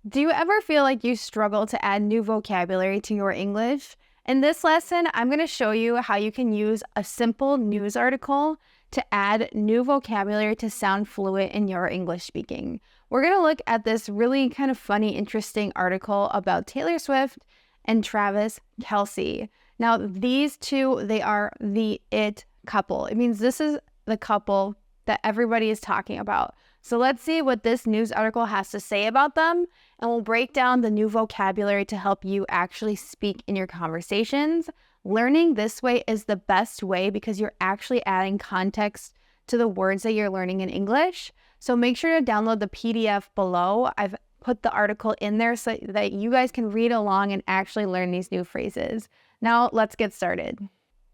Do you ever feel like you struggle to add new vocabulary to your English? In this lesson, I'm going to show you how you can use a simple news article to add new vocabulary to sound fluent in your English speaking. We're going to look at this really kind of funny, interesting article about Taylor Swift and Travis Kelce. Now, these two, they are the it couple. It means this is the couple that everybody is talking about. So let's see what this news article has to say about them, and we'll break down the new vocabulary to help you actually speak in your conversations. Learning this way is the best way because you're actually adding context to the words that you're learning in English. So make sure to download the PDF below. I've put the article in there so that you guys can read along and actually learn these new phrases. Now let's get started.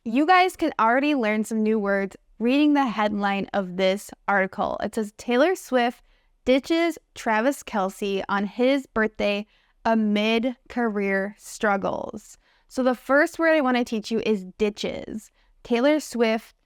You guys can already learn some new words reading the headline of this article. It says Taylor Swift ditches Travis Kelce on his birthday amid career struggles. So the first word I want to teach you is ditches. Taylor Swift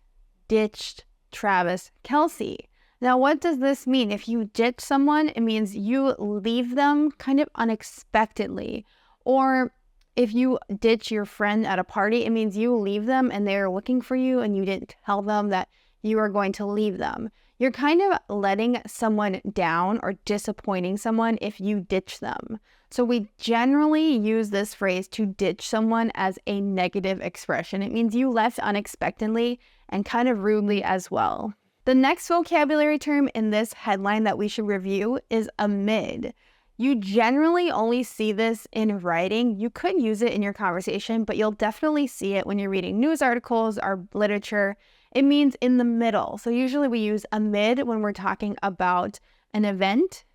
ditched Travis Kelce. Now, what does this mean? If you ditch someone, it means you leave them kind of unexpectedly. Or if you ditch your friend at a party, it means you leave them and they're looking for you and you didn't tell them that you are going to leave them. You're kind of letting someone down or disappointing someone if you ditch them. So we generally use this phrase to ditch someone as a negative expression. It means you left unexpectedly and kind of rudely as well. The next vocabulary term in this headline that we should review is amid. You generally only see this in writing. You could use it in your conversation, but you'll definitely see it when you're reading news articles or literature. It means in the middle. So usually we use amid when we're talking about an event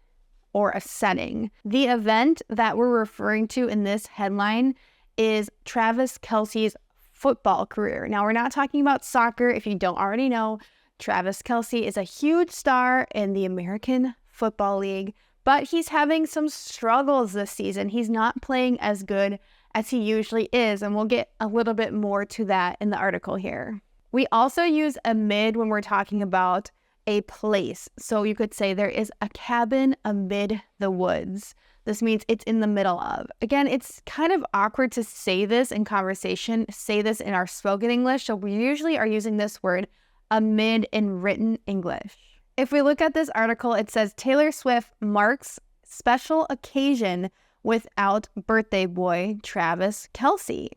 or a setting. The event that we're referring to in this headline is Travis Kelce's football career. Now, we're not talking about soccer. If you don't already know, Travis Kelce is a huge star in the American Football League, but he's having some struggles this season. He's not playing as good as he usually is, and we'll get a little bit more to that in the article here. We also use amid when we're talking about a place. So you could say there is a cabin amid the woods. This means it's in the middle of. Again, it's kind of awkward to say this in conversation, say this in our spoken English, so we usually are using this word amid in written English. If we look at this article, it says Taylor Swift marks special occasion without birthday boy Travis Kelce.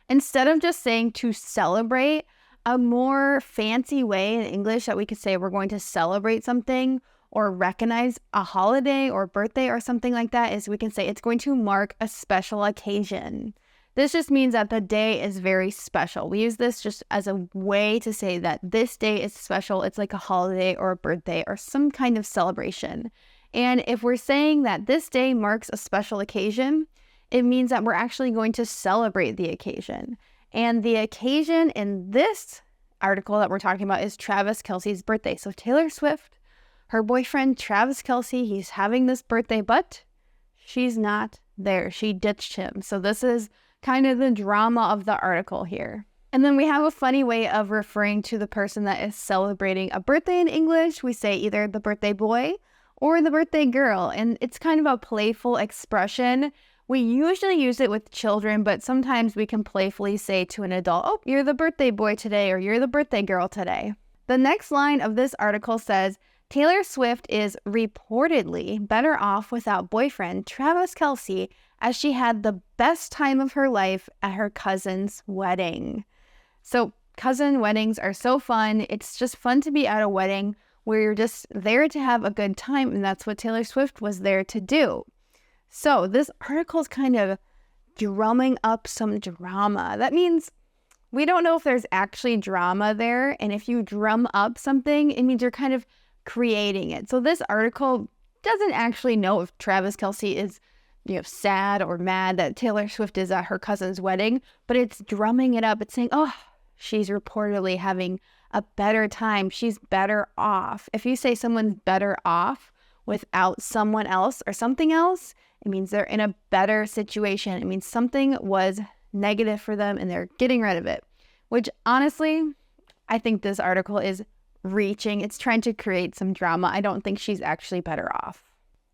Instead of just saying to celebrate, a more fancy way in English that we could say we're going to celebrate something or recognize a holiday or birthday or something like that is we can say it's going to mark a special occasion. This just means that the day is very special. We use this just as a way to say that this day is special. It's like a holiday or a birthday or some kind of celebration. And if we're saying that this day marks a special occasion, it means that we're actually going to celebrate the occasion. And the occasion in this article that we're talking about is Travis Kelce's birthday. So Taylor Swift, her boyfriend Travis Kelce, he's having this birthday, but she's not there. She ditched him. So this is kind of the drama of the article here. And then we have a funny way of referring to the person that is celebrating a birthday in English. We say either the birthday boy or the birthday girl, and it's kind of a playful expression. We usually use it with children, but sometimes we can playfully say to an adult, oh, you're the birthday boy today, or you're the birthday girl today. The next line of this article says, Taylor Swift is reportedly better off without boyfriend Travis Kelce as she had the best time of her life at her cousin's wedding. So cousin weddings are so fun. It's just fun to be at a wedding where you're just there to have a good time, and that's what Taylor Swift was there to do. So this article is kind of drumming up some drama. That means we don't know if there's actually drama there, and if you drum up something, it means you're kind of creating it. So this article doesn't actually know if Travis Kelce is sad or mad that Taylor Swift is at her cousin's wedding, but it's drumming it up. It's saying, oh, she's reportedly having a better time. She's better off. If you say someone's better off without someone else or something else, it means they're in a better situation. It means something was negative for them and they're getting rid of it, which honestly, I think this article is reaching. It's trying to create some drama. I don't think she's actually better off.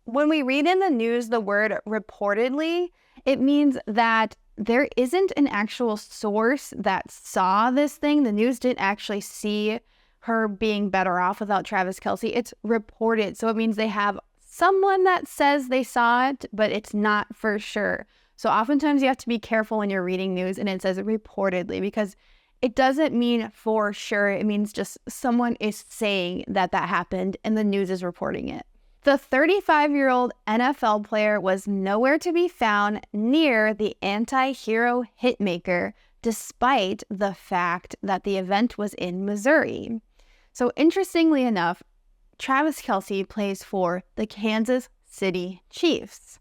When we read in the news the word reportedly, it means that there isn't an actual source that saw this thing. The news didn't actually see her being better off without Travis Kelce. It's reported. So it means they have someone that says they saw it, but it's not for sure. So oftentimes you have to be careful when you're reading news and it says reportedly, because it doesn't mean for sure. It means just someone is saying that happened and the news is reporting it. The 35-year-old NFL player was nowhere to be found near the anti-hero hitmaker, despite the fact that the event was in Missouri. So interestingly enough, Travis Kelce plays for the Kansas City Chiefs.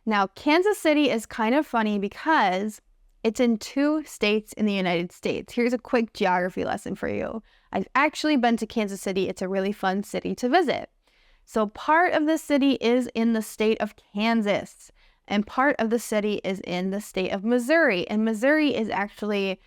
Now, Kansas City is kind of funny because it's in 2 states in the United States. Here's a quick geography lesson for you. I've actually been to Kansas City. It's a really fun city to visit. So part of the city is in the state of Kansas, and part of the city is in the state of Missouri. And Missouri is actually,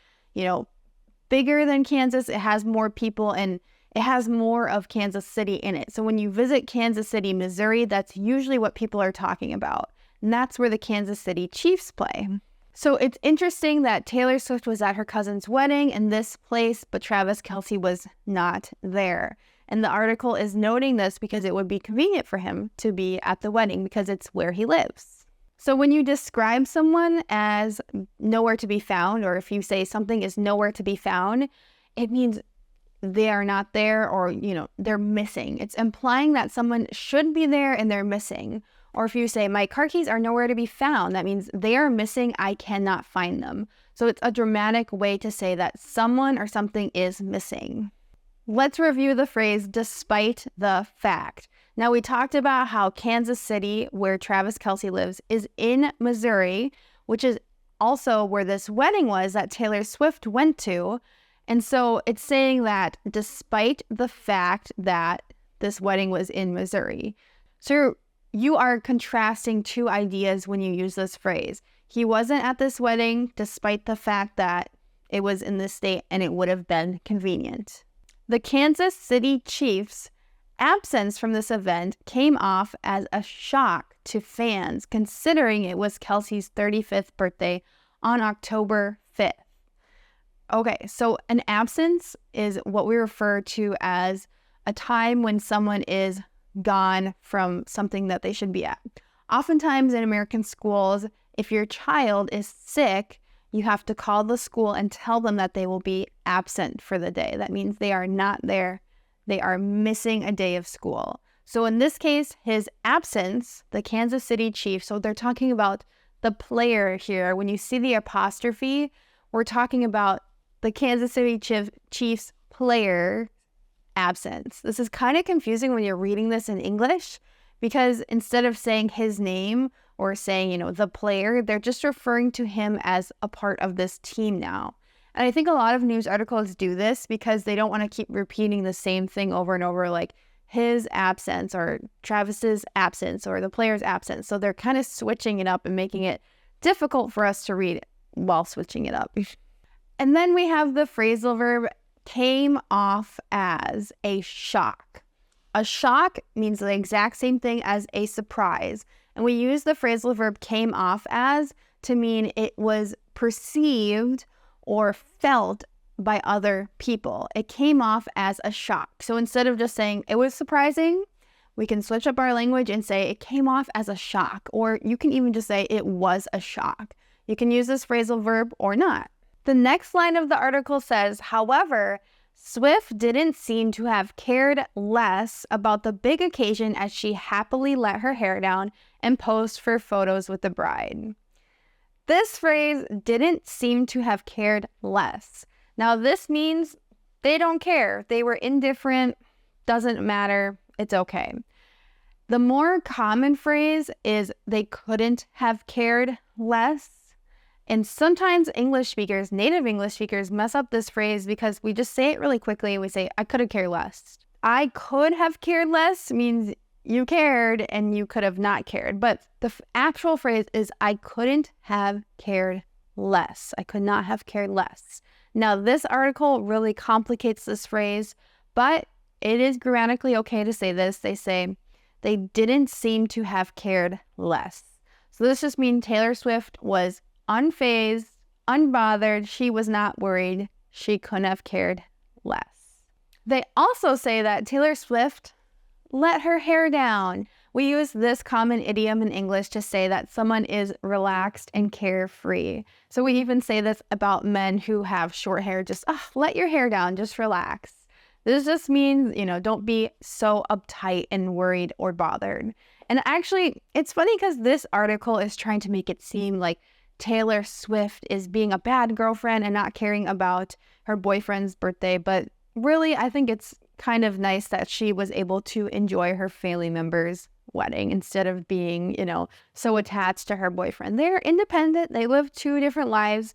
bigger than Kansas. It has more people and it has more of Kansas City in it. So when you visit Kansas City, Missouri, that's usually what people are talking about. And that's where the Kansas City Chiefs play. So it's interesting that Taylor Swift was at her cousin's wedding in this place, but Travis Kelce was not there. And the article is noting this because it would be convenient for him to be at the wedding because it's where he lives. So when you describe someone as nowhere to be found, or if you say something is nowhere to be found, it means they are not there, or, they're missing. It's implying that someone should be there and they're missing. Or if you say, my car keys are nowhere to be found, that means they are missing, I cannot find them. So it's a dramatic way to say that someone or something is missing. Let's review the phrase, despite the fact. Now, we talked about how Kansas City, where Travis Kelce lives, is in Missouri, which is also where this wedding was that Taylor Swift went to. And so it's saying that despite the fact that this wedding was in Missouri. So you are contrasting 2 ideas when you use this phrase. He wasn't at this wedding despite the fact that it was in this state and it would have been convenient. The Kansas City Chiefs' absence from this event came off as a shock to fans, considering it was Kelce's 35th birthday on October 5th. Okay, so an absence is what we refer to as a time when someone is gone from something that they should be at. Oftentimes in American schools, if your child is sick, you have to call the school and tell them that they will be absent for the day. That means they are not there. They are missing a day of school. So in this case, his absence, the Kansas City Chiefs, so they're talking about the player here. When you see the apostrophe, we're talking about the Kansas City Chiefs player absence. This is kind of confusing when you're reading this in English, because instead of saying his name or saying, the player, they're just referring to him as a part of this team now. And I think a lot of news articles do this because they don't want to keep repeating the same thing over and over, like his absence or Travis's absence or the player's absence. So they're kind of switching it up and making it difficult for us to read while switching it up. And then we have the phrasal verb came off as a shock. A shock means the exact same thing as a surprise. And we use the phrasal verb came off as to mean it was perceived or felt by other people. It came off as a shock. So instead of just saying it was surprising, we can switch up our language and say it came off as a shock. Or you can even just say it was a shock. You can use this phrasal verb or not. The next line of the article says, however, Swift didn't seem to have cared less about the big occasion as she happily let her hair down and posed for photos with the bride. This phrase, didn't seem to have cared less. Now, this means they don't care. They were indifferent, doesn't matter, it's okay. The more common phrase is they couldn't have cared less. And sometimes English speakers, native English speakers, mess up this phrase because we just say it really quickly and we say, I could have cared less. I could have cared less means you cared and you could have not cared. But the actual phrase is, I couldn't have cared less. I could not have cared less. Now, this article really complicates this phrase, but it is grammatically okay to say this. They say, they didn't seem to have cared less. So this just means Taylor Swift was unfazed, unbothered. She was not worried. She couldn't have cared less. They also say that Taylor Swift let her hair down. We use this common idiom in English to say that someone is relaxed and carefree. So we even say this about men who have short hair, just let your hair down, just relax. This just means, don't be so uptight and worried or bothered. And actually, it's funny because this article is trying to make it seem like Taylor Swift is being a bad girlfriend and not caring about her boyfriend's birthday. But really, I think it's kind of nice that she was able to enjoy her family member's wedding instead of being, so attached to her boyfriend. They're independent. They live two different lives,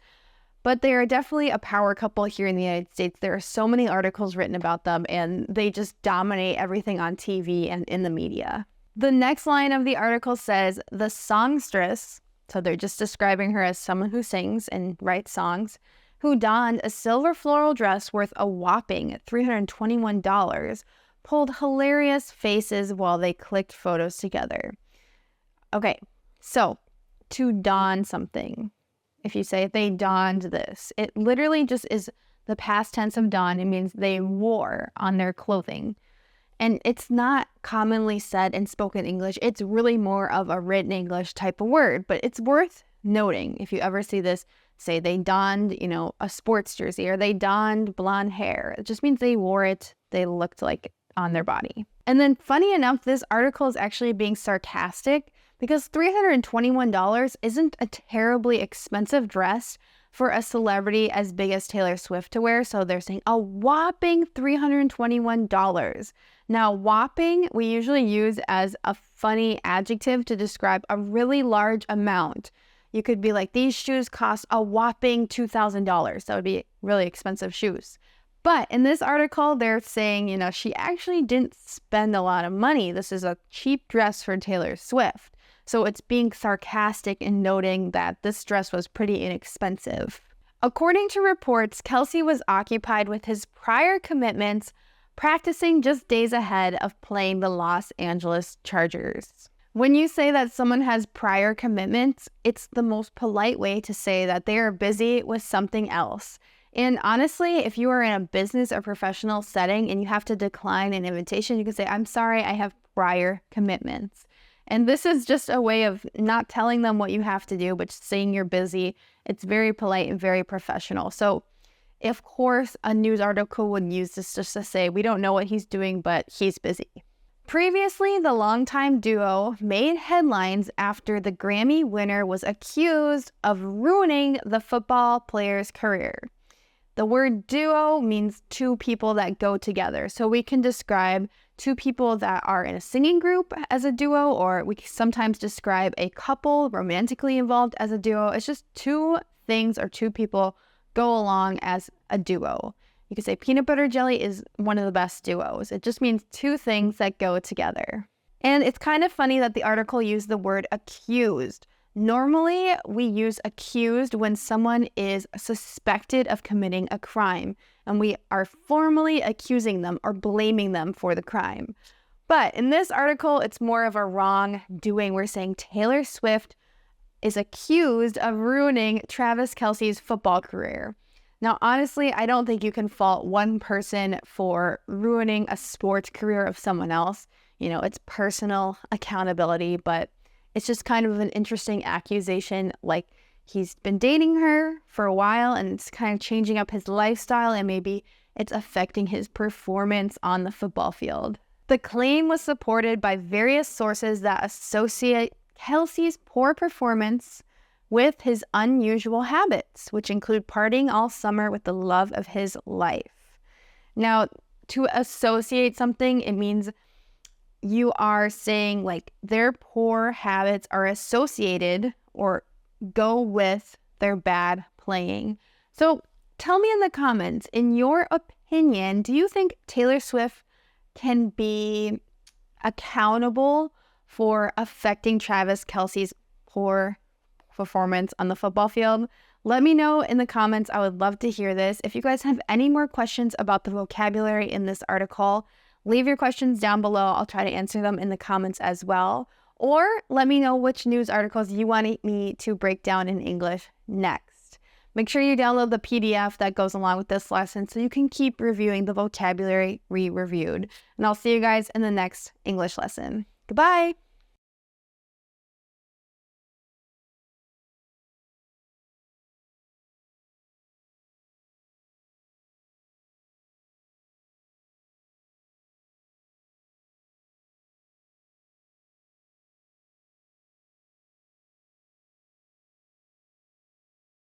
but they are definitely a power couple here in the United States. There are so many articles written about them, and they just dominate everything on TV and in the media. The next line of the article says, the songstress, so they're just describing her as someone who sings and writes songs, who donned a silver floral dress worth a whopping $321, pulled hilarious faces while they clicked photos together. Okay, so to don something, if you say they donned this, it literally just is the past tense of don. It means they wore on their clothing. And it's not commonly said in spoken English. It's really more of a written English type of word, but it's worth noting. If you ever see this, say they donned, a sports jersey, or they donned blonde hair. It just means they wore it. They looked like on their body. And then funny enough, this article is actually being sarcastic because $321 isn't a terribly expensive dress for a celebrity as big as Taylor Swift to wear. So they're saying a whopping $321. Now, whopping, we usually use as a funny adjective to describe a really large amount. You could be like, these shoes cost a whopping $2,000. That would be really expensive shoes. But in this article, they're saying, she actually didn't spend a lot of money. This is a cheap dress for Taylor Swift. So it's being sarcastic in noting that this dress was pretty inexpensive. According to reports, Kelce was occupied with his prior commitments, practicing just days ahead of playing the Los Angeles Chargers. When you say that someone has prior commitments, it's the most polite way to say that they are busy with something else. And honestly, if you are in a business or professional setting and you have to decline an invitation, you can say, I'm sorry, I have prior commitments. And this is just a way of not telling them what you have to do, but saying you're busy. It's very polite and very professional. So, of course, a news article would use this just to say, we don't know what he's doing, but he's busy. Previously, the longtime duo made headlines after the Grammy winner was accused of ruining the football player's career. The word duo means two people that go together. So we can describe two people that are in a singing group as a duo, or we sometimes describe a couple romantically involved as a duo. It's just two things or two people go along as a duo. You could say peanut butter jelly is one of the best duos. It just means two things that go together. And it's kind of funny that the article used the word accused. Normally, we use accused when someone is suspected of committing a crime, and we are formally accusing them or blaming them for the crime. But in this article, it's more of a wrongdoing. We're saying Taylor Swift is accused of ruining Travis Kelce's football career. Now, honestly, I don't think you can fault one person for ruining a sports career of someone else. It's personal accountability, but it's just kind of an interesting accusation. Like, he's been dating her for a while and it's kind of changing up his lifestyle, and maybe it's affecting his performance on the football field. The claim was supported by various sources that associate Kelce's poor performance with his unusual habits, which include partying all summer with the love of his life. Now, to associate something, it means you are saying like their poor habits are associated or go with their bad playing. So tell me in the comments, in your opinion, do you think Taylor Swift can be accountable for affecting Travis Kelce's poor performance on the football field? Let me know in the comments. I would love to hear this. If you guys have any more questions about the vocabulary in this article, Leave your questions down below. I'll try to answer them in the comments as well. Or let me know which news articles you want me to break down in English next. Make sure you download the PDF that goes along with this lesson so you can keep reviewing the vocabulary we reviewed. And I'll see you guys in the next English lesson. Goodbye!